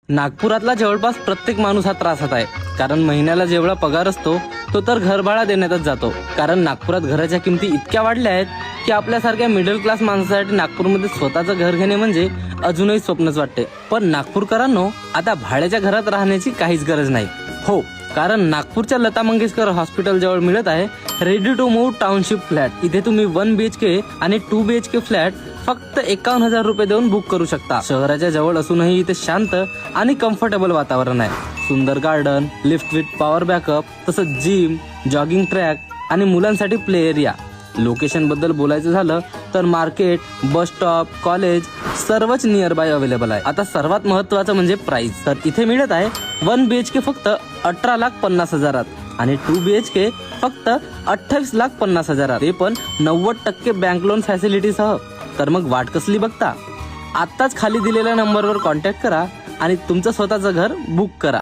नागपुरातला जवळपास प्रत्येक माणूस हा त्रासात आहे, कारण महिन्याला जेवढा पगार असतो तो तर घरभाडा देण्यातच जातो. कारण नागपुरात घराच्या किमती इतक्या वाढल्या आहेत की आपल्यासारख्या मिडल क्लास माणसासाठी नागपूरमध्ये स्वतःचं घर घेणे म्हणजे अजूनही स्वप्नच वाटते. पण नागपूरकरांनो, आता भाड्याच्या घरात राहण्याची काहीच गरज नाही. हो, कारण नागपूरच्या लता मंगेशकर हॉस्पिटल जवळ मिळत आहे ready to move township flat. इथे तुम्ही 1 BHK आणि 2 BHK फ्लॅट फक्त 51,000 रुपये देऊन बुक करू शकता. शहराच्या जवळ असूनही इथे शांत आणि कम्फर्टेबल वातावरण आहे. सुंदर garden, lift with power backup, तसंच जिम, जॉगिंग ट्रॅक आणि मुलांसाठी प्ले एरिया. लोकेशन बद्दल बोलायचं झालं तर मार्केट, बस स्टॉप, कॉलेज सर्वच नियर बाय अवेलेबल आहे. आता सर्वात महत्वाचं म्हणजे प्राइस. तर इथे मिळत आहे 1 BHK फक्त 18,50,000 आणि 2 BHK फक्त 28,50,000, ते पण 90% बँक लोन फॅसिलिटी सह. तर मग वाट कसली बघता? आत्ताच खाली दिलेल्या नंबरवर कॉन्टॅक्ट करा आणि तुमचं स्वतःचं घर बुक करा.